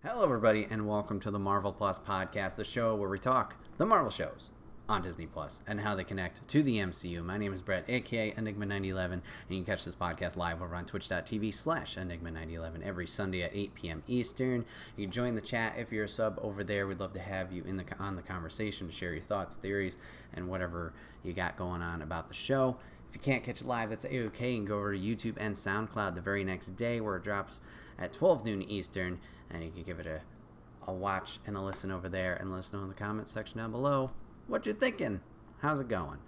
Hello, everybody, and welcome to the Marvel Plus podcast, the show where we talk the Marvel shows on Disney Plus and how they connect to the MCU. My name is Bret, aka Enigma9011, and you can catch this podcast live over on twitch.tv/Enigma9011 every Sunday at 8 p.m. Eastern. You can join the chat if you're a sub over there. We'd love to have you on the conversation to share your thoughts, theories, and whatever you got going on about the show. If you can't catch it live, that's A-OK. You can go over to YouTube and SoundCloud the very next day where it drops at 12 noon Eastern, and you can give it a watch and a listen over there, and let us know in the comments section down below what you're thinking. How's it going?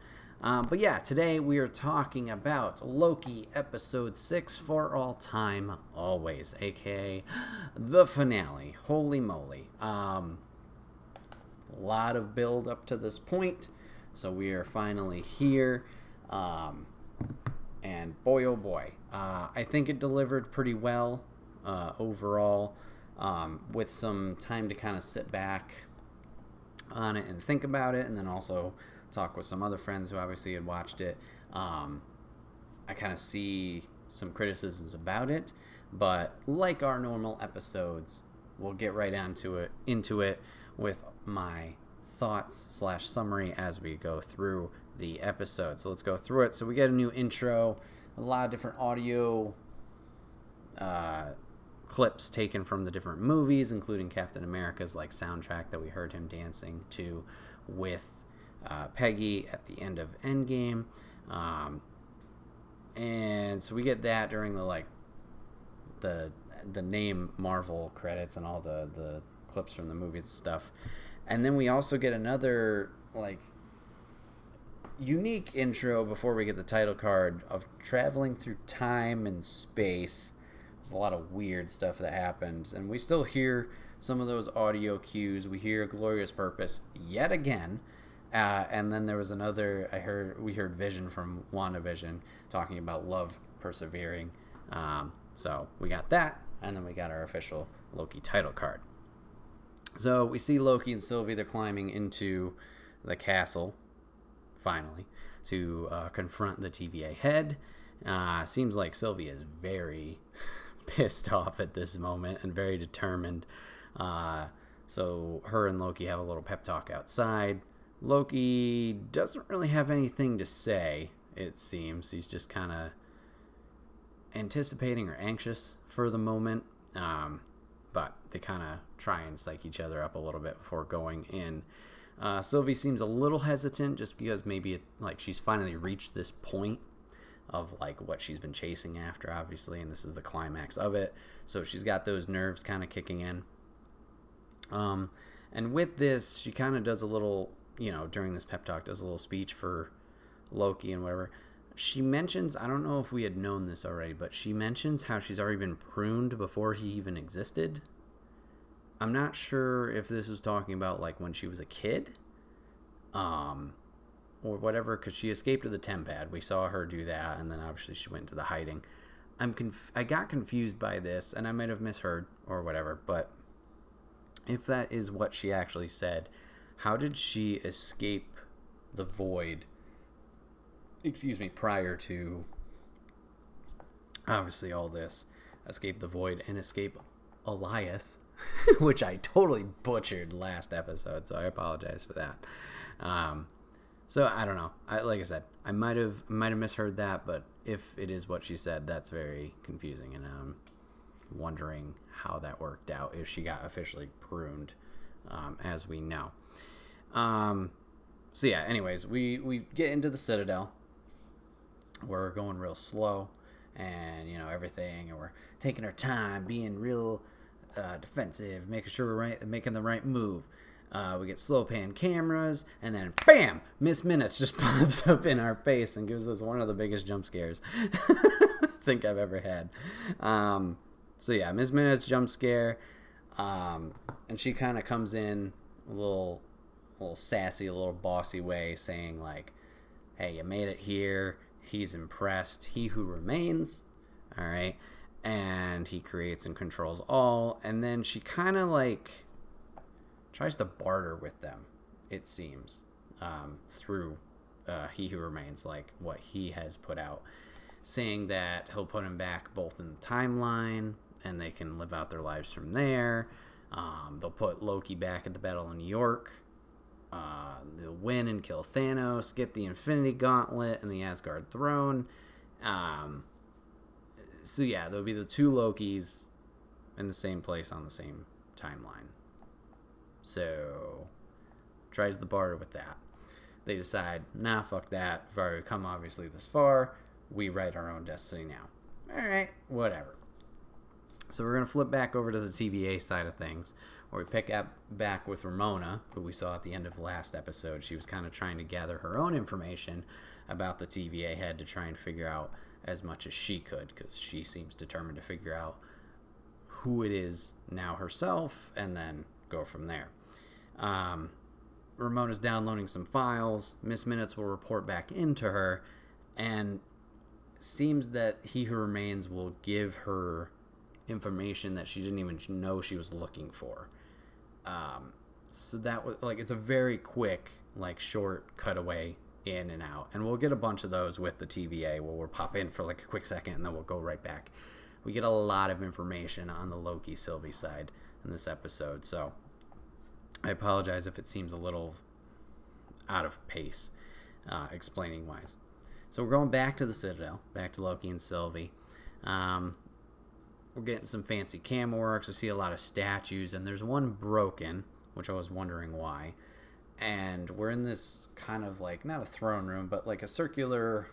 But yeah, today we are talking about Loki episode 6 for all time, always, aka the finale. Holy moly. A lot of build up to this point, so we are finally here. And boy, oh boy, I think it delivered pretty well overall, with some time to kind of sit back on it and think about it, and then also talk with some other friends who obviously had watched it. I kind of see some criticisms about it, but like our normal episodes, we'll get right into it with my thoughts / summary as we go through the episode. So let's go through it. So we get a new intro, a lot of different audio clips taken from the different movies, including Captain America's soundtrack that we heard him dancing to with Peggy at the end of Endgame. And so we get that during the name Marvel credits and all the clips from the movies and stuff. And then we also get another unique intro before we get the title card of traveling through time and space. There's a lot of weird stuff that happens, and we still hear some of those audio cues. We hear Glorious Purpose yet again, and then there was another. We heard Vision from WandaVision talking about love persevering. So we got that, and then we got our official Loki title card. So we see Loki and Sylvia. They're climbing into the castle finally to confront the TVA head. Seems like Sylvia is very pissed off at this moment and very determined. So her and Loki have a little pep talk outside. Loki doesn't really have anything to say, it seems. He's just kind of anticipating or anxious for the moment. But they kind of try and psych each other up a little bit before going in. Sylvie seems a little hesitant just because maybe she's finally reached this point of what she's been chasing after, obviously, and this is the climax of it. So she's got those nerves kind of kicking in. And with this, she kind of does a little, during this pep talk, does a little speech for Loki and whatever. She mentions, I don't know if we had known this already, but she mentions how she's already been pruned before he even existed. I'm not sure if this was talking about when she was a kid, or whatever, because she escaped to the Tempad. We saw her do that, and then obviously she went into the hiding. I got confused by this, and I might have misheard or whatever, but if that is what she actually said, how did she escape the void, prior to obviously all this, escape the void and escape Alioth, which I totally butchered last episode, so I apologize for that. So I don't know. Like I said, I might have misheard that, but if it is what she said, that's very confusing, and I'm wondering how that worked out if she got officially pruned, as we know. So yeah. Anyways, we get into the Citadel. We're going real slow, and everything, and we're taking our time, being real defensive, making sure we're making the right move. We get slow pan cameras, and then bam, Miss Minutes just pops up in our face and gives us one of the biggest jump scares I think I've ever had. So yeah, Miss Minutes jump scare, and she kind of comes in a little sassy, a little bossy way, saying hey, you made it here. He's impressed. He who remains. All right. And he creates and controls all. And then she kind of tries to barter with them, it seems, through He Who Remains, what he has put out, saying that he'll put him back both in the timeline and they can live out their lives from there. They'll put Loki back at the Battle of New York. They'll win and kill Thanos, get the Infinity Gauntlet and the Asgard throne. So yeah, there'll be the two Lokis in the same place on the same timeline. So tries the barter with that. They decide, nah, fuck that. We've already come obviously this far. We write our own destiny now. All right, whatever. So we're going to flip back over to the TVA side of things, where we pick up back with Ramona, who we saw at the end of the last episode. She was kind of trying to gather her own information about the TVA head to try and figure out as much as she could, because she seems determined to figure out who it is now herself and then go from there. Ramona's downloading some files. Miss Minutes will report back into her, and seems that He Who Remains will give her information that she didn't even know she was looking for. So that was like, it's a very quick, like, short cutaway in and out, and we'll get a bunch of those with the TVA where we'll pop in for like a quick second and then we'll go right back. We get a lot of information on the Loki Sylvie side in this episode, so I apologize if it seems a little out of pace, explaining wise. So we're going back to the Citadel, back to Loki and Sylvie. We're getting some fancy camera works. I see a lot of statues, and there's one broken, which I was wondering why. And we're in this kind of like, not a throne room, but like a circular,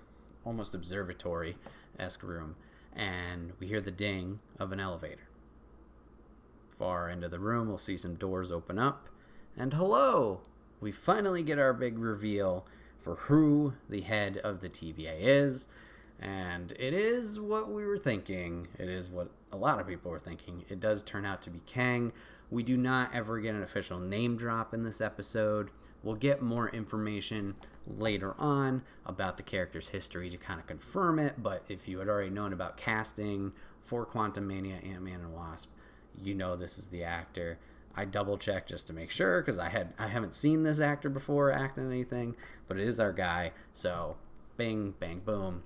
almost observatory-esque room. And we hear the ding of an elevator. Far into the room, we'll see some doors open up. And hello! We finally get our big reveal for who the head of the TVA is. And it is what we were thinking. It is what a lot of people were thinking. It does turn out to be Kang. We do not ever get an official name drop in this episode. We'll get more information later on about the character's history to kind of confirm it. But if you had already known about casting for Quantumania, Ant-Man and Wasp, you know this is the actor. I double checked just to make sure, because I haven't seen this actor before act in anything, but it is our guy. So bing, bang, boom.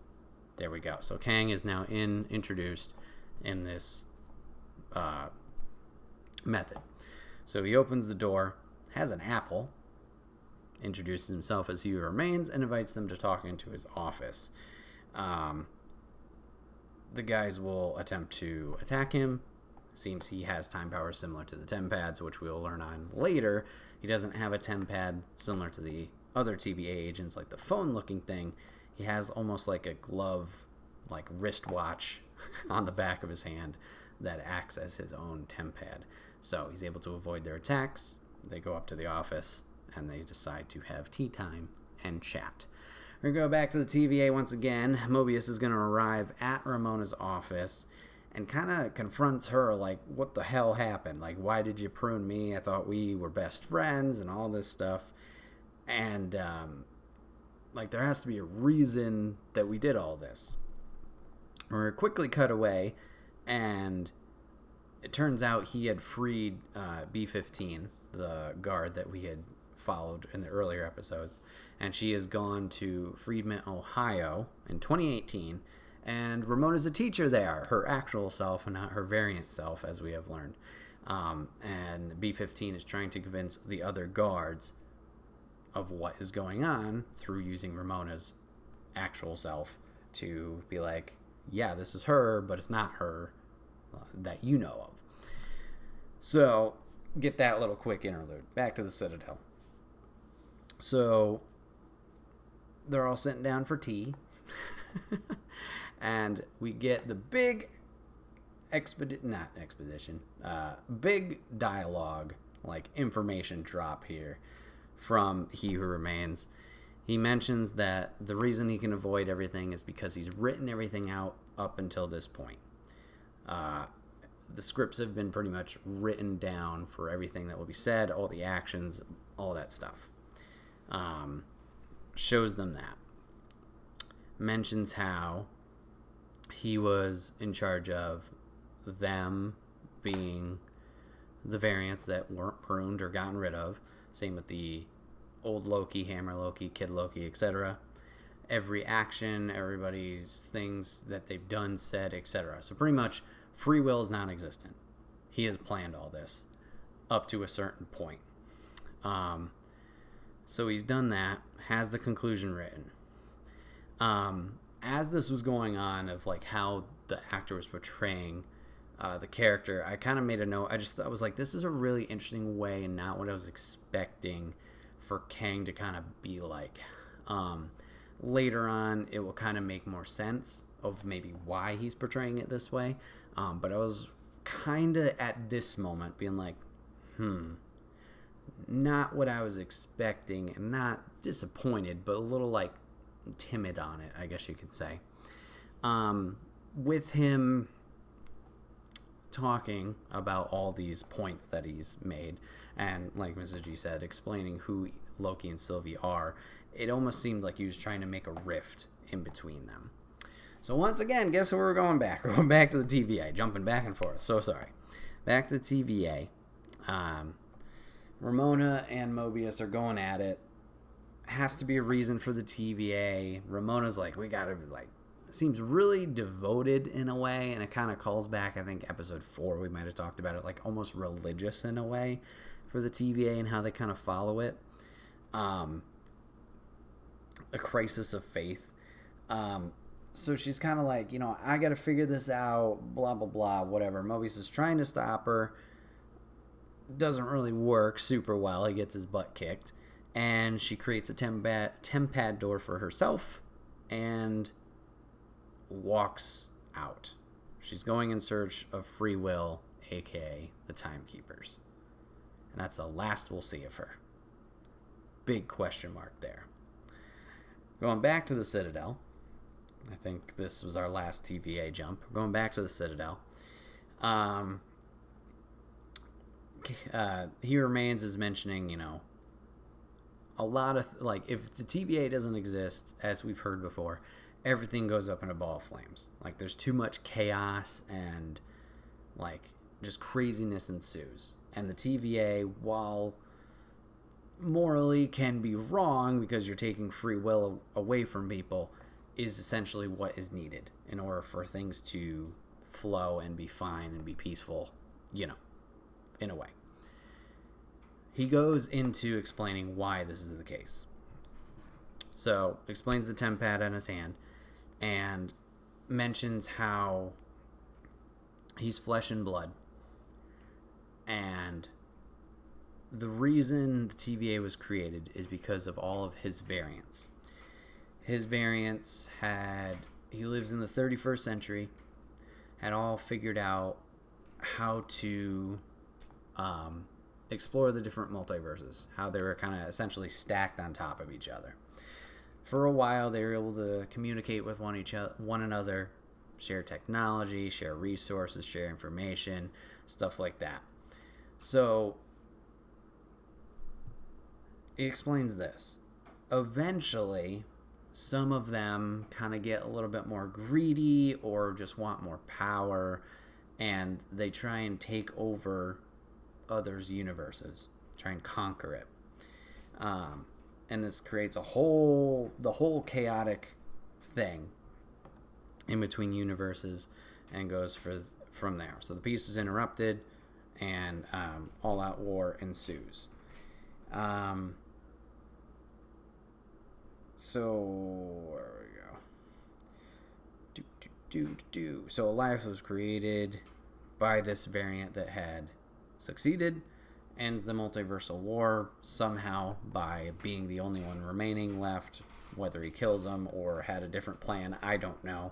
There we go. So Kang is now introduced in this method. So he opens the door, has an apple, introduces himself as He Who Remains, and invites them to talk into his office. The guys will attempt to attack him. Seems he has time powers similar to the Tempads, which we'll learn on later. He doesn't have a Tempad similar to the other TVA agents, like the phone-looking thing. He has almost like a glove, like wristwatch on the back of his hand that acts as his own Tempad. So he's able to avoid their attacks. They go up to the office, and they decide to have tea time and chat. We're going to go back to the TVA once again. Mobius is going to arrive at Ramona's office and kind of confronts her, like, what the hell happened? Like, why did you prune me? I thought we were best friends and all this stuff. And, like, there has to be a reason that we did all this. We're quickly cut away, and it turns out he had freed B-15, the guard that we had followed in the earlier episodes, and she has gone to Freedman, Ohio in 2018, and Ramona's a teacher there, her actual self and not her variant self, as we have learned. And B-15 is trying to convince the other guards of what is going on through using Ramona's actual self to be like, yeah, this is her, but it's not her that you know of. So, get that little quick interlude. Back to the Citadel. So, they're all sitting down for tea. And we get the big big dialogue, like information drop here from He Who Remains. He mentions that the reason he can avoid everything is because he's written everything out up until this point. The scripts have been pretty much written down for everything that will be said, all the actions, all that stuff. Shows them that. Mentions how he was in charge of them being the variants that weren't pruned or gotten rid of. Same with the old Loki, Hammer Loki, Kid Loki, etc. Every action, everybody's things that they've done, said, etc. So pretty much free will is non-existent. He has planned all this. up to a certain point. So he's done that, has the conclusion written. As this was going on of like how the actor was portraying the character, I kind of made a note. I was like, this is a really interesting way and not what I was expecting for Kang to kind of be like. Later on, it will kind of make more sense of maybe why he's portraying it this way. But I was kind of at this moment being like, not what I was expecting, and not disappointed, but a little like timid on it, I guess you could say. With him talking about all these points that he's made, and like Mrs. G said, explaining who Loki and Sylvia are, it almost seemed like he was trying to make a rift in between them. So once again, guess where we're going back? We're going back to the TVA, jumping back and forth. So sorry. Back to the TVA. Ramona and Mobius are going at it. Has to be a reason for the TVA. Ramona's like, we gotta, like, seems really devoted in a way, and it kind of calls back, I think, episode 4, we might have talked about it, like almost religious in a way for the TVA and how they kind of follow it. A crisis of faith. So she's kind of like, I got to figure this out, blah, blah, blah, whatever. Mobius is trying to stop her. Doesn't really work super well. He gets his butt kicked. And she creates a tempad door for herself and walks out. She's going in search of free will, a.k.a. the Timekeepers. And that's the last we'll see of her. Big question mark there. Going back to the Citadel. I think this was our last TVA jump. Going back to the Citadel. He Remains is mentioning, a lot of, if the TVA doesn't exist, as we've heard before, everything goes up in a ball of flames. Like, there's too much chaos and, just craziness ensues. And the TVA, while morally can be wrong because you're taking free will away from people, is essentially what is needed in order for things to flow and be fine and be peaceful, in a way. He goes into explaining why this is the case. So, explains the tempad in his hand and mentions how he's flesh and blood. And the reason the TVA was created is because of all of his variants. His variants he lives in the 31st century, had all figured out how to explore the different multiverses, how they were kind of essentially stacked on top of each other. For a while, they were able to communicate with one another, share technology, share resources, share information, stuff like that. So, he explains this. Eventually, some of them kind of get a little bit more greedy or just want more power, and they try and take over others' universes, try and conquer it. And this creates the whole chaotic thing in between universes and goes from there. So the peace is interrupted, and all-out war ensues. So, where we go? So Elias was created by this variant that had succeeded, ends the multiversal war somehow by being the only one remaining left. Whether he kills them or had a different plan, I don't know.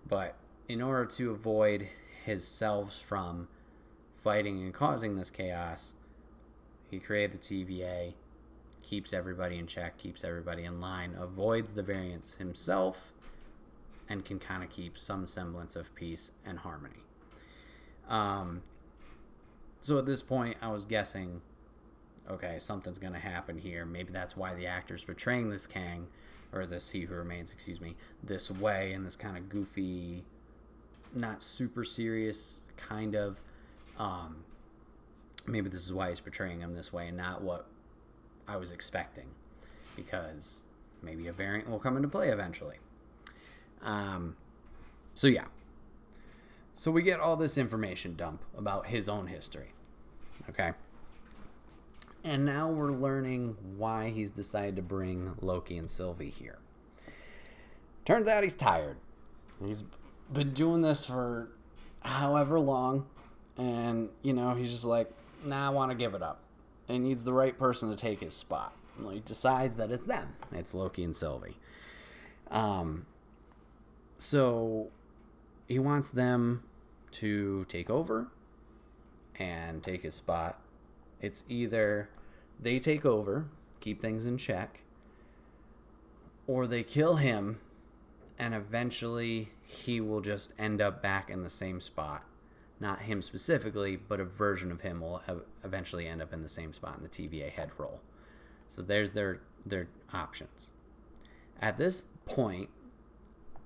But in order to avoid his selves from fighting and causing this chaos, he created the TVA, keeps everybody in check, keeps everybody in line, avoids the variants himself, and can kind of keep some semblance of peace and harmony. So at this point, I was guessing, okay, something's going to happen here. Maybe that's why the actor's portraying this Kang, or this He Who Remains, this way, in this kind of goofy, not super serious kind of, maybe this is why he's portraying him this way and not what I was expecting, because maybe a variant will come into play eventually. So yeah. So we get all this information dump about his own history. Okay. And now we're learning why he's decided to bring Loki and Sylvie here. Turns out he's tired. He's been doing this for however long. And, he's just like, nah, I want to give it up. And he needs the right person to take his spot. Well, he decides that it's them. It's Loki and Sylvie. So he wants them to take over and take his spot. It's either they take over, keep things in check, or they kill him, and eventually he will just end up back in the same spot. Not him specifically, but a version of him will eventually end up in the same spot in the TVA head role. So there's their options. At this point,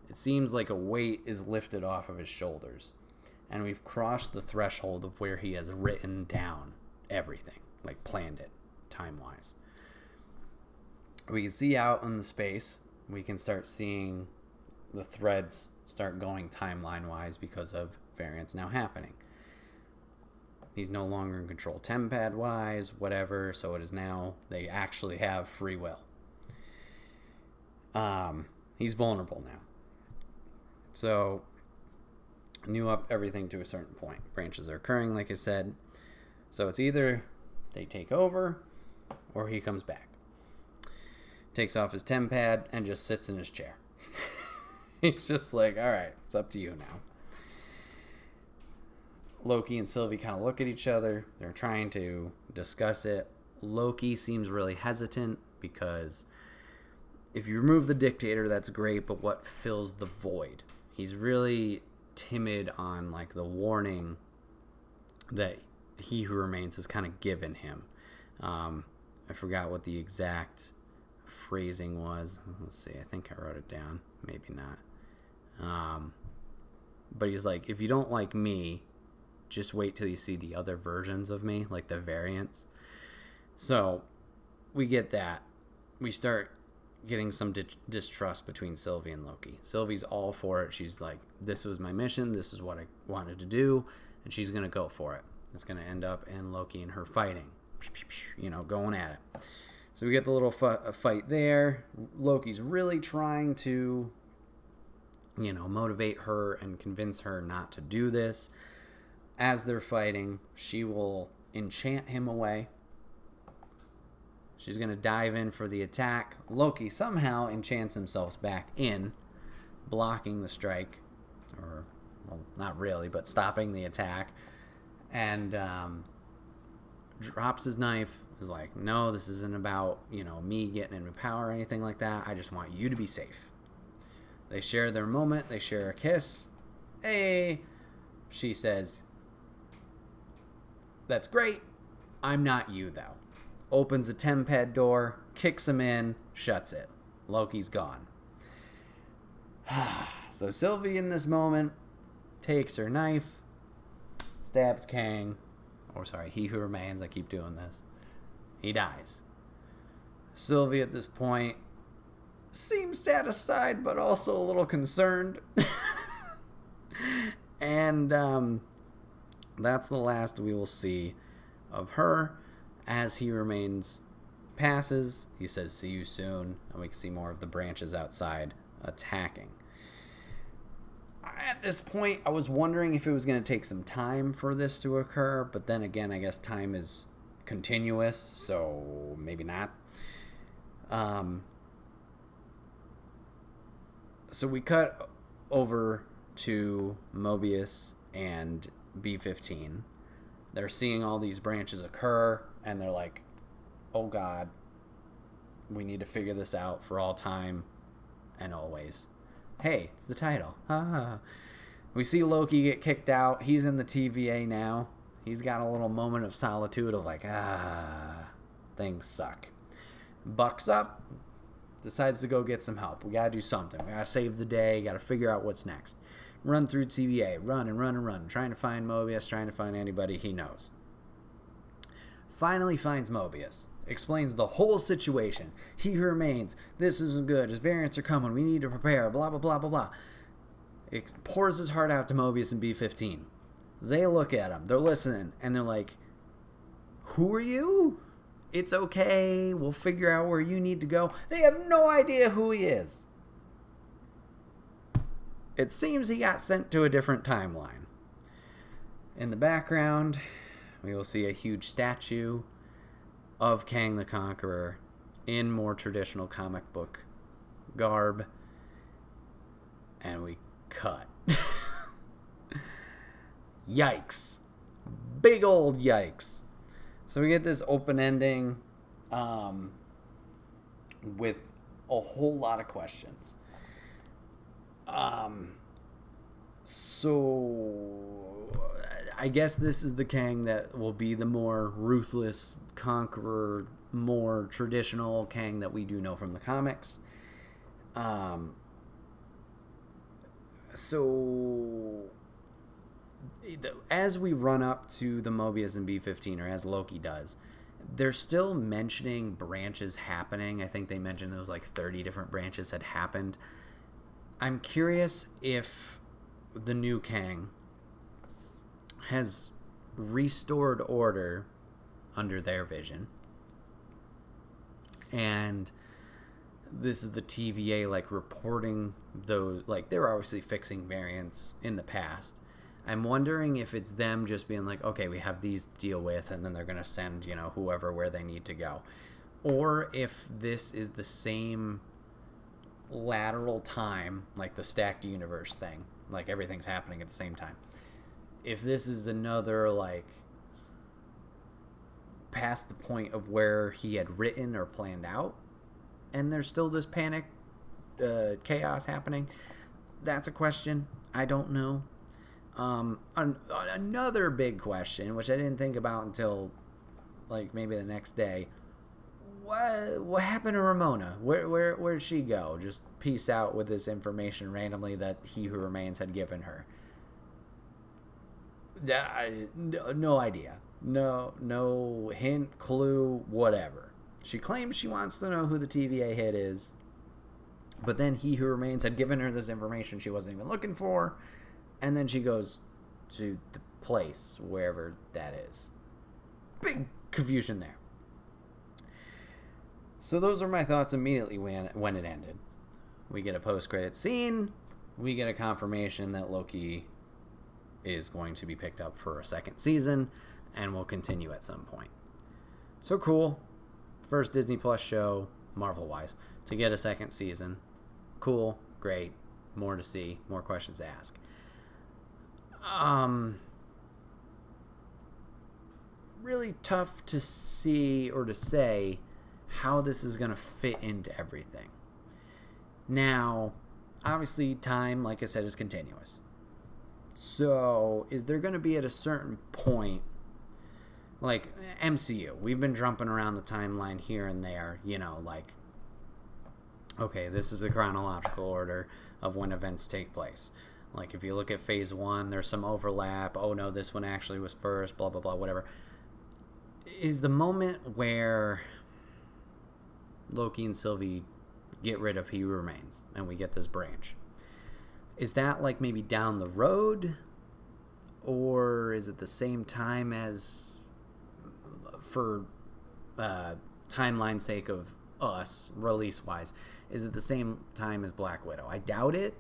it seems like a weight is lifted off of his shoulders, and we've crossed the threshold of where he has written down everything, like planned it, time-wise. We can see out in the space, we can start seeing the threads start going timeline-wise because of variants now happening. He's no longer in control tempad-wise, whatever, so it is now, they actually have free will. He's vulnerable now. So, new up everything to a certain point. Branches are occurring, like I said. So it's either they take over or he comes back. Takes off his tempad and just sits in his chair. He's just like, all right, it's up to you now. Loki and Sylvie kind of look at each other. They're trying to discuss it. Loki seems really hesitant because if you remove the dictator, that's great, but what fills the void? He's really timid on like the warning that He Who Remains has kind of given him. I forgot what the exact phrasing was. Let's see. I think I wrote it down. Maybe not. But he's like, if you don't like me, just wait till you see the other versions of me, like the variants. So we get that. We start getting some distrust between Sylvie and Loki. Sylvie's all for it. She's like, this was my mission. This is what I wanted to do. And she's going to go for it. It's going to end up in Loki and her fighting. Going at it. So we get the little fight there. Loki's really trying to, motivate her and convince her not to do this. As they're fighting, she will enchant him away. She's going to dive in for the attack. Loki somehow enchants himself back in, blocking the strike. Or, well, not really, but stopping the attack. And drops his knife. Is like, no, this isn't about, me getting into power or anything like that. I just want you to be safe. They share their moment. They share a kiss. Hey, she says, that's great. I'm not you, though. Opens a tempad door, kicks him in, shuts it. Loki's gone. So Sylvie in this moment takes her knife, stabs Kang. He Who Remains. I keep doing this. He dies. Sylvie at this point seems satisfied, but also a little concerned. And that's the last we will see of her. As He Remains passes, he says, see you soon. And we can see more of the branches outside attacking. At this point, I was wondering if it was going to take some time for this to occur. But then again, I guess time is continuous, so maybe not. So we cut over to Mobius and B-15. They're seeing all these branches occur, and they're like, oh God, we need to figure this out for all time and always. Hey, it's the title. We see Loki get kicked out. He's in the TVA now. He's got a little moment of solitude of like, things suck. Bucks up, decides to go get some help. We gotta do something. We gotta save the day. Gotta figure out what's next. Run through TVA. Run and run and run. Trying to find Mobius. Trying to find anybody he knows. Finally finds Mobius. Explains the whole situation. He Who Remains. This isn't good. His variants are coming. We need to prepare. Blah, blah, blah, blah, blah. It pours his heart out to Mobius and B-15. They look at him. They're listening. And they're like, who are you? It's okay. We'll figure out where you need to go. They have no idea who he is. It seems he got sent to a different timeline. In the background, we will see a huge statue of Kang the Conqueror in more traditional comic book garb. And we cut. Yikes. Big old yikes. So we get this open ending with a whole lot of questions. So I guess this is the Kang that will be the more ruthless conqueror, more traditional Kang that we do know from the comics. So as we run up to the Mobius and B-15, or as Loki does, they're still mentioning branches happening. I think they mentioned there was like 30 different branches had happened. I'm curious if the new Kang has restored order under their vision. And this is the TVA like reporting those, like they're obviously fixing variants in the past. I'm wondering if it's them just being like, okay, we have these to deal with, and then they're going to send, whoever where they need to go. Or if this is the same lateral time, like the stacked universe thing, like everything's happening at the same time. If this is another, like, past the point of where he had written or planned out, and there's still this panic, chaos happening, that's a question. I don't know. Another big question, which I didn't think about until like maybe the next day. What happened to Ramona? Where'd she go? Just peace out with this information randomly that He Who Remains had given her. No idea. No hint, clue, whatever. She claims she wants to know who the TVA hit is, but then He Who Remains had given her this information she wasn't even looking for. And then she goes to the place, wherever that is. Big confusion there. So those are my thoughts immediately when it ended. We get a post-credit scene. We get a confirmation that Loki is going to be picked up for a second season and will continue at some point. So cool. First Disney Plus show, Marvel-wise, to get a second season. Cool. Great. More to see. More questions to ask. Really tough to see or to say how this is going to fit into everything. Now, obviously, time, like I said, is continuous. So, is there going to be at a certain point, like MCU, we've been jumping around the timeline here and there, like, okay, this is the chronological order of when events take place. Like, if you look at phase 1, there's some overlap. Oh, no, this one actually was first, blah, blah, blah, whatever. Is the moment where Loki and Sylvia get rid of He Who Remains and we get this branch, is that, like, maybe down the road? Or is it the same time as, for timeline sake of us, release-wise, is it the same time as Black Widow? I doubt it.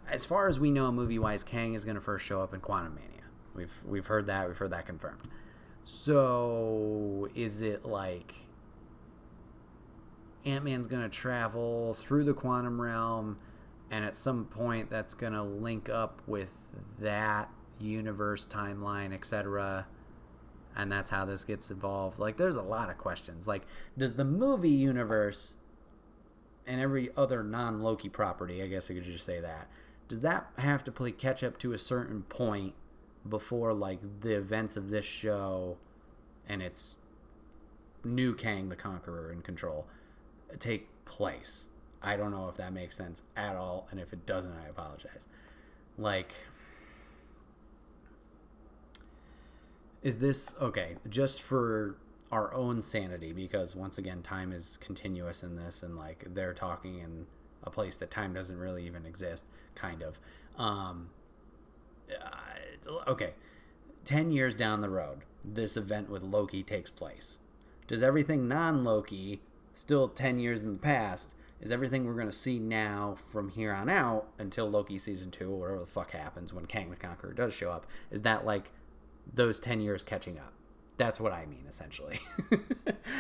As far as we know, movie-wise, Kang is going to first show up in Quantumania. We've heard that. We've heard that confirmed. So, is it like Ant-Man's going to travel through the quantum realm, and at some point that's going to link up with that universe, timeline, etc., and that's how this gets involved? Like, there's a lot of questions. Like, does the movie universe and every other non-Loki property, I guess I could just say that, does that have to play catch up to a certain point before, like, the events of this show and its new Kang the Conqueror in control take place? I don't know if that makes sense at all, and if it doesn't, I apologize. Like, is this, okay, just for our own sanity, because once again, time is continuous in this, and like they're talking in a place that time doesn't really even exist, kind of. Okay, 10 years down the road, this event with Loki takes place. Does everything non-Loki, still 10 years in the past, is everything we're going to see now from here on out until Loki season 2 or whatever the fuck happens when Kang the Conqueror does show up? Is that like those 10 years catching up? That's what I mean, essentially.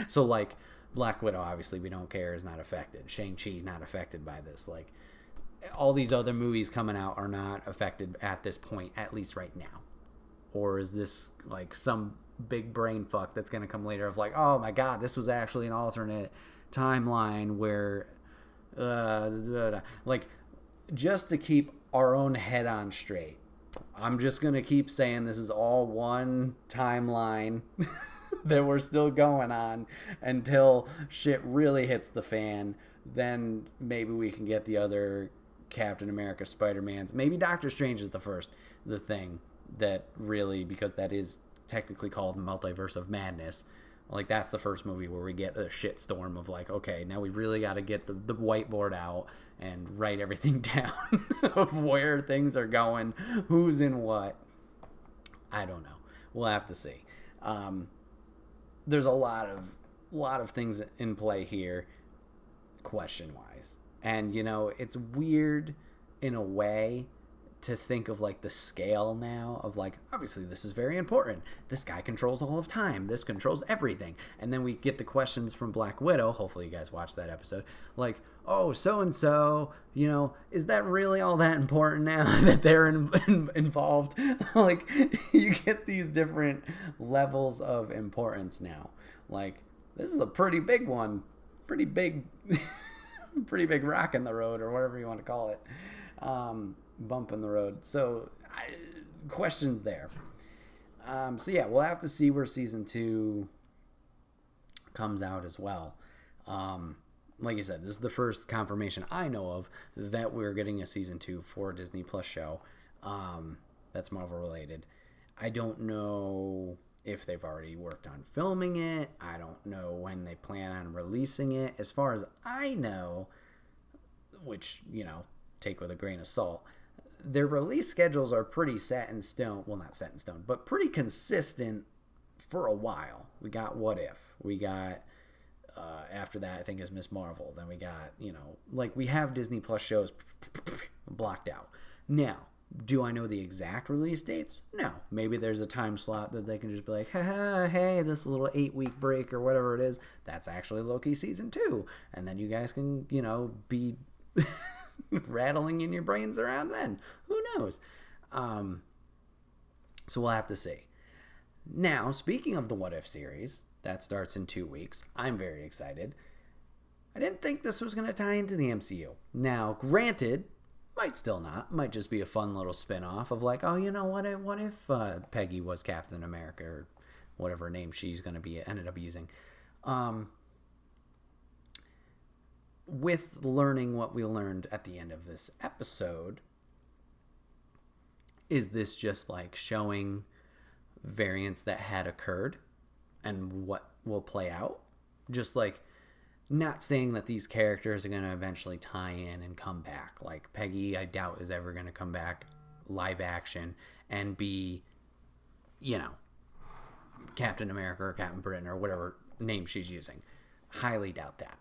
So, like, Black Widow, obviously, we don't care, is not affected. Shang-Chi, not affected by this. Like, all these other movies coming out are not affected at this point, at least right now. Or is this, like, some big brain fuck that's going to come later of, like, oh, my God, this was actually an alternate timeline where, like, just to keep our own head on straight. I'm just going to keep saying this is all one timeline that we're still going on until shit really hits the fan. Then maybe we can get the other Captain America, Spider-Man's. Maybe Doctor Strange is the thing that really, because that is technically called Multiverse of Madness. Like, that's the first movie where we get a shitstorm of, like, okay, now we really got to get the whiteboard out and write everything down of where things are going, who's in what. I don't know. We'll have to see. There's a lot of things in play here, question-wise. And, you know, it's weird in a way to think of, like, the scale now of, like, obviously this is very important. This guy controls all of time. This controls everything. And then we get the questions from Black Widow. Hopefully you guys watched that episode. Like, oh, so-and-so, you know, is that really all that important now that they're involved? Like, you get these different levels of importance now. Like, this is a pretty big one. Pretty big rock in the road, or whatever you want to call it. Bump in the road. So, questions there. So yeah, we'll have to see where season 2 comes out as well. Like I said, this is the first confirmation I know of that we're getting a season 2 for a Disney Plus show. That's Marvel related. I don't know if they've already worked on filming it. I don't know when they plan on releasing it. As far as I know, which, you know, take with a grain of salt, their release schedules are pretty set in stone. Well, not set in stone, but pretty consistent for a while. We got What If. We got, after that, I think is Miss Marvel. Then we got, you know, like, we have Disney Plus shows blocked out. Now, do I know the exact release dates? No. Maybe there's a time slot that they can just be like, hey, this little 8-week break or whatever it is, that's actually Loki season 2. And then you guys can, you know, be rattling in your brains around then. Who knows? So we'll have to see. Now, speaking of the What If series, that starts in 2 weeks. I'm very excited. I didn't think this was going to tie into the MCU. Now, granted, might still not. Might just be a fun little spin-off of, like, oh, you know, what if Peggy was Captain America, or whatever name she's going to be ended up using. With learning what we learned at the end of this episode, is this just, like, showing variants that had occurred and what will play out? Just, like, not saying that these characters are going to eventually tie in and come back. Like, Peggy, I doubt, is ever going to come back live action and be, you know, Captain America or Captain Britain or whatever name she's using. Highly doubt that.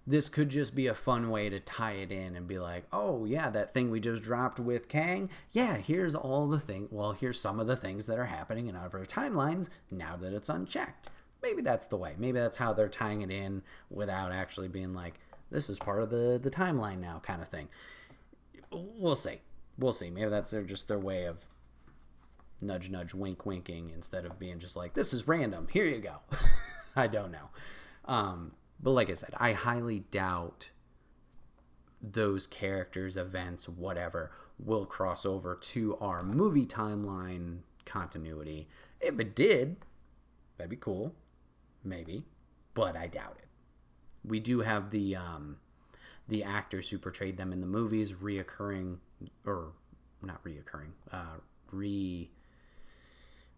This could just be a fun way to tie it in and be like, oh, yeah, that thing we just dropped with Kang. Yeah, here's all the thing. Well, here's some of the things that are happening in other timelines now that it's unchecked. Maybe that's the way. Maybe that's how they're tying it in without actually being like, this is part of the timeline now kind of thing. We'll see. We'll see. Maybe that's just their way of nudge, nudge, wink, winking instead of being just like, this is random. Here you go. I don't know. But like I said, I highly doubt those characters, events, whatever, will cross over to our movie timeline continuity. If it did, that'd be cool. Maybe. But I doubt it. We do have the actors who portrayed them in the movies reoccurring, or not reoccurring,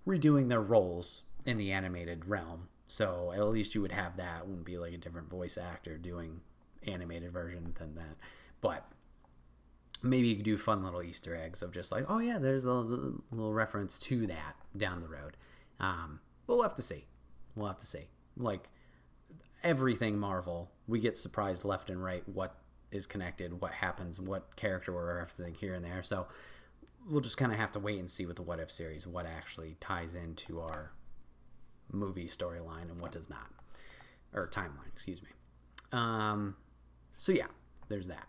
redoing their roles in the animated realm. So at least you would have that. It wouldn't be like a different voice actor doing animated version than that. But maybe you could do fun little Easter eggs of just like, oh yeah, there's a little reference to that down the road. We'll have to see. We'll have to see. Like, everything Marvel, we get surprised left and right what is connected, what happens, what character we're referencing here and there. So we'll just kind of have to wait and see with the What If series what actually ties into our movie storyline and what does not. Or timeline, excuse me. So yeah, there's that.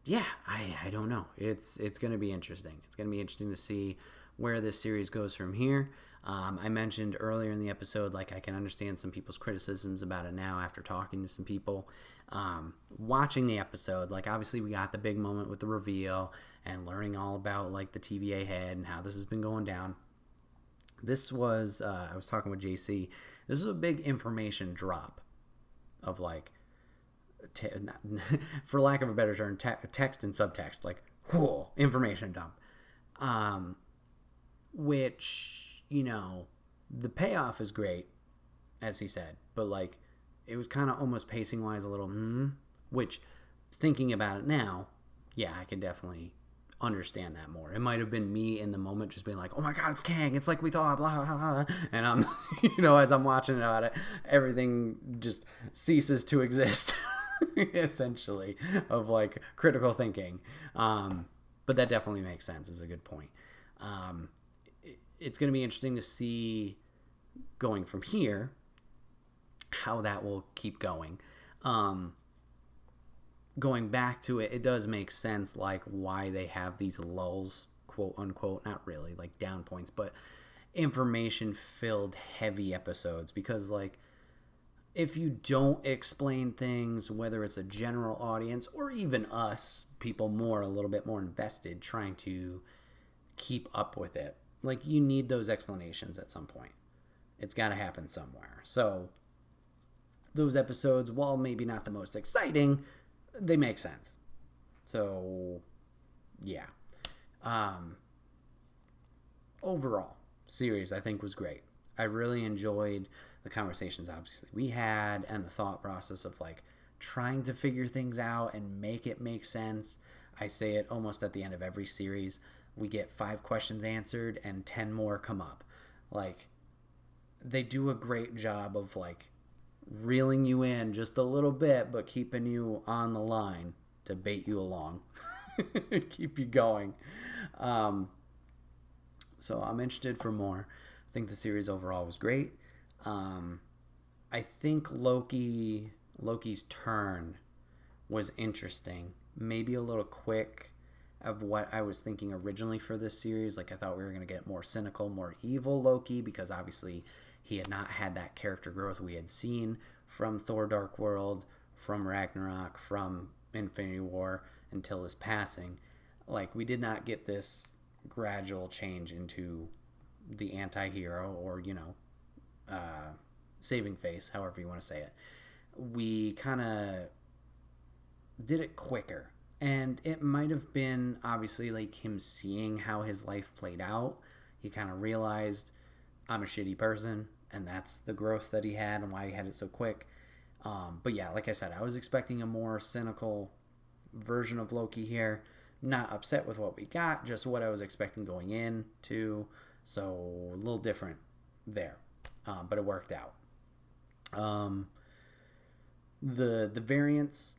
Yeah, I don't know. It's going to be interesting. It's going to be interesting to see where this series goes from here. I mentioned earlier in the episode, like, I can understand some people's criticisms about it now after talking to some people. Watching the episode, like, obviously we got the big moment with the reveal and learning all about, like, the TVA head and how this has been going down. This was, I was talking with JC, this is a big information drop of, like, for lack of a better term, text and subtext, like, whoa, information dump. Which, you know, the payoff is great, as he said, but, like, it was kind of almost pacing-wise a little, which, thinking about it now, yeah, I can definitely understand that more. It might have been me in the moment just being like, oh my god, it's Kang, it's like we thought, blah, blah, blah, and I'm, you know, as I'm watching about it, everything just ceases to exist, essentially, of, like, critical thinking. But that definitely makes sense, is a good point. It's going to be interesting to see going from here how that will keep going. Going back to it, it does make sense, like, why they have these lulls, quote unquote, not really, like, down points, but information filled heavy episodes, because, like, if you don't explain things, whether it's a general audience or even us, people a little bit more invested, trying to keep up with it, like, you need those explanations at some point. It's got to happen somewhere. So those episodes, while maybe not the most exciting, they make sense. So yeah. Overall, series I think was great. I really enjoyed the conversations obviously we had and the thought process of, like, trying to figure things out and make it make sense. I say it almost at the end of every series. We get 5 questions answered and 10 more come up. Like, they do a great job of, like, reeling you in just a little bit, but keeping you on the line to bait you along, keep you going. So I'm interested for more. I think the series overall was great. I think Loki's turn was interesting. Maybe a little quick of what I was thinking originally for this series. Like, I thought we were going to get more cynical, more evil Loki, because obviously he had not had that character growth we had seen from Thor Dark World, from Ragnarok, from Infinity War until his passing. Like, we did not get this gradual change into the anti-hero, or, you know, saving face, however you want to say it. We kind of did it quicker. And it might have been, obviously, like, him seeing how his life played out. He kind of realized, I'm a shitty person, and that's the growth that he had and why he had it so quick. But yeah, like I said, I was expecting a more cynical version of Loki here. Not upset with what we got, just what I was expecting going in to. So a little different there. But it worked out. The variants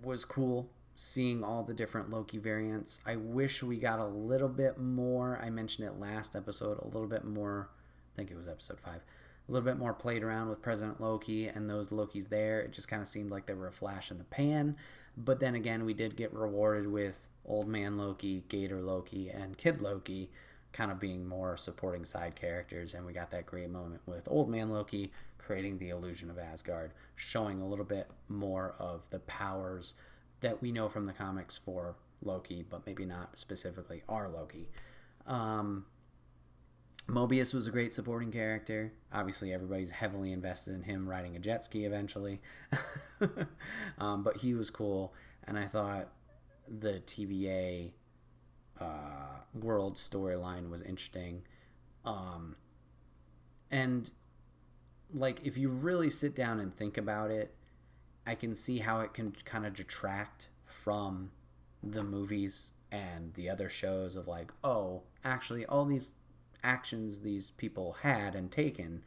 was cool. Seeing all the different Loki variants. I wish we got a little bit more. I mentioned it last episode, a little bit more. I think it was episode 5. A little bit more played around with President Loki and those Lokis there. It just kind of seemed like they were a flash in the pan. But then again, we did get rewarded with Old Man Loki, Gator Loki, and Kid Loki kind of being more supporting side characters. And we got that great moment with Old Man Loki creating the illusion of Asgard, showing a little bit more of the powers that we know from the comics for Loki, but maybe not specifically our Loki. Mobius was a great supporting character. Obviously, everybody's heavily invested in him riding a jet ski eventually. But he was cool, and I thought the TVA world storyline was interesting. And, like, if you really sit down and think about it, I can see how it can kind of detract from the movies and the other shows of, like, oh, actually all these actions these people had and taken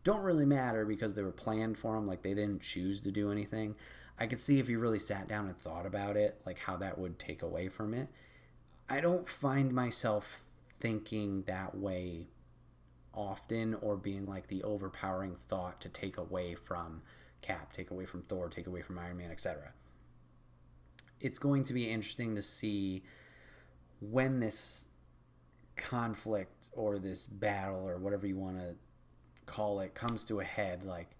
don't really matter because they were planned for them. Like, they didn't choose to do anything. I could see if you really sat down and thought about it, like how that would take away from it. I don't find myself thinking that way often, or being like the overpowering thought to take away from Cap, take away from Thor, take away from Iron Man, etc. It's going to be interesting to see when this conflict or this battle or whatever you want to call it comes to a head, like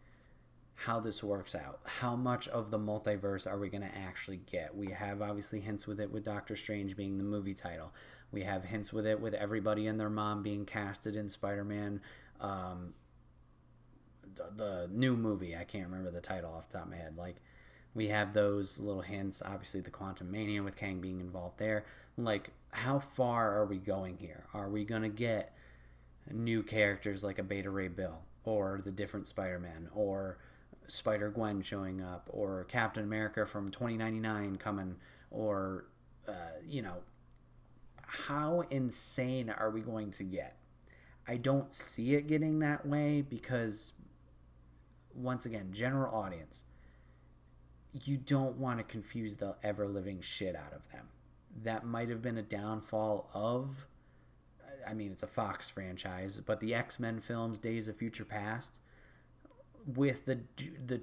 how this works out. How much of the multiverse are we going to actually get? We have obviously hints with it with Doctor Strange being the movie title. We have hints with it with everybody and their mom being casted in Spider-Man, the new movie. I can't remember the title off the top of my head. Like, we have those little hints. Obviously, the Quantum Mania with Kang being involved there. Like, how far are we going here? Are we going to get new characters like a Beta Ray Bill, or the different Spider-Man, or Spider-Gwen showing up, or Captain America from 2099 coming, or, how insane are we going to get? I don't see it getting that way because, once again, general audience, you don't want to confuse the ever-living shit out of them. That might have been a downfall of, I mean, it's a Fox franchise, but the X-Men films, Days of Future Past, with the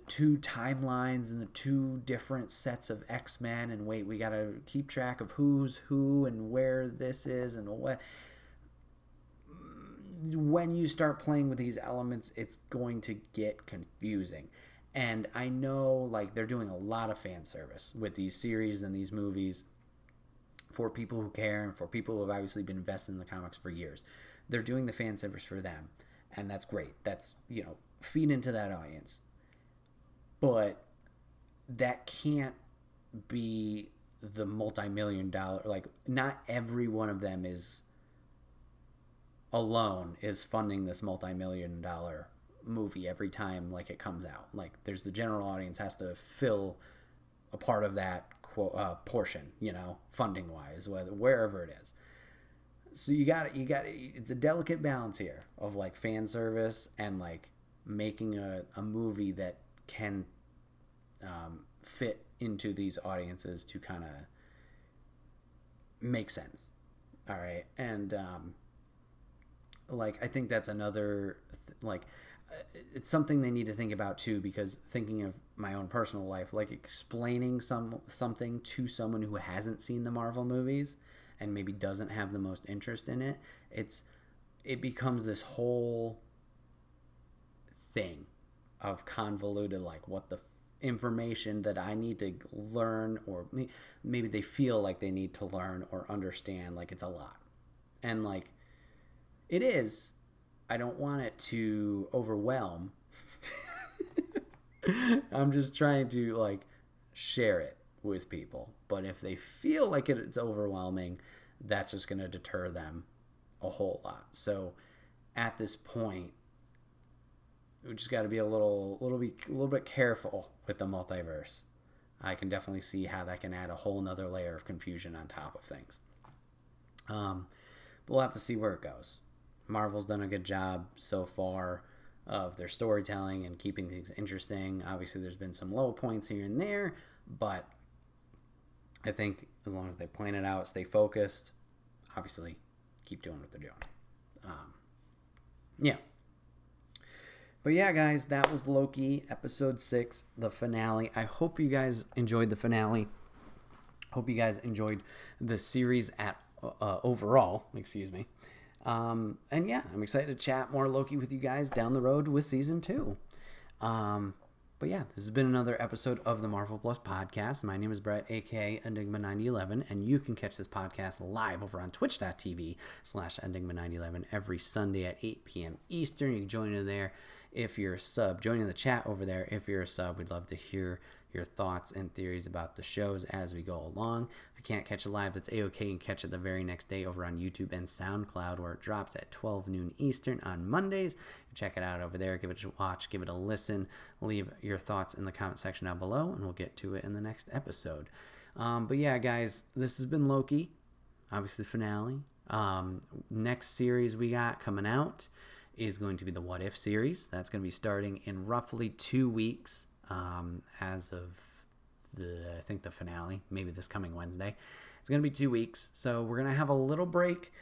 two timelines and the two different sets of X-Men, and wait, we got to keep track of who's who and where this is and what. When you start playing with these elements, it's going to get confusing. And I know, like, they're doing a lot of fan service with these series and these movies for people who care and for people who have obviously been invested in the comics for years. They're doing the fan service for them, and that's great. That's, feed into that audience. But that can't be the multi-million-dollar, like, not every one of them is funding this multi-million-dollar movie every time, like, it comes out. Like, there's the general audience has to fill a part of that portion, funding wise, wherever it is. So you got it's a delicate balance here of, like, fan service and, like, making a movie that can fit into these audiences to kind of make sense. All right. And I think that's another it's something they need to think about too, because thinking of my own personal life, like, explaining something to someone who hasn't seen the Marvel movies and maybe doesn't have the most interest in it, it becomes this whole thing of convoluted, like, what the information that I need to learn, or maybe they feel like they need to learn or understand, like, it's a lot. And, like, it is. I don't want it to overwhelm. I'm just trying to, like, share it with people. But if they feel like it's overwhelming, that's just going to deter them a whole lot. So at this point, we just got to be a little bit careful with the multiverse. I can definitely see how that can add a whole nother layer of confusion on top of things. But we'll have to see where it goes. Marvel's done a good job so far of their storytelling and keeping things interesting. Obviously, there's been some low points here and there, but I think as long as they plan it out, stay focused, obviously keep doing what they're doing. Yeah. But yeah, guys, that was Loki, episode 6, the finale. I hope you guys enjoyed the finale. Hope you guys enjoyed the series overall. Excuse me. And yeah, I'm excited to chat more Loki with you guys down the road with season 2. But yeah, this has been another episode of the Marvel Plus podcast. My name is Bret, aka Enigma9011, and you can catch this podcast live over on twitch.tv/Enigma9011 every Sunday at 8 p.m. Eastern. You can join in there if you're a sub. Join in the chat over there if you're a sub. We'd love to hear your thoughts and theories about the shows as we go along. If you can't catch it live, that's A-OK. You can catch it the very next day over on YouTube and SoundCloud, where it drops at 12 noon Eastern on Mondays. Check it out over there. Give it a watch. Give it a listen. Leave your thoughts in the comment section down below, and we'll get to it in the next episode. But yeah, guys, this has been Loki. Obviously, the finale. Next series we got coming out is going to be the What If series. That's going to be starting in roughly 2 weeks, as of I think the finale, maybe this coming Wednesday. It's going to be 2 weeks, so we're going to have a little break.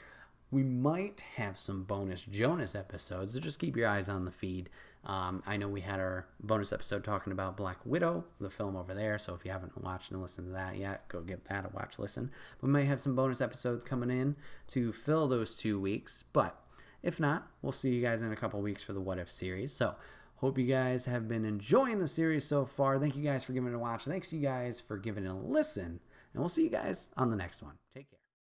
We might have some bonus Jonas episodes, so just keep your eyes on the feed. I know we had our bonus episode talking about Black Widow, the film over there, so if you haven't watched and listened to that yet, go give that a watch, listen. We might have some bonus episodes coming in to fill those 2 weeks, but if not, we'll see you guys in a couple weeks for the What If series. So, hope you guys have been enjoying the series so far. Thank you guys for giving it a watch. Thanks to you guys for giving it a listen. And we'll see you guys on the next one. Take care.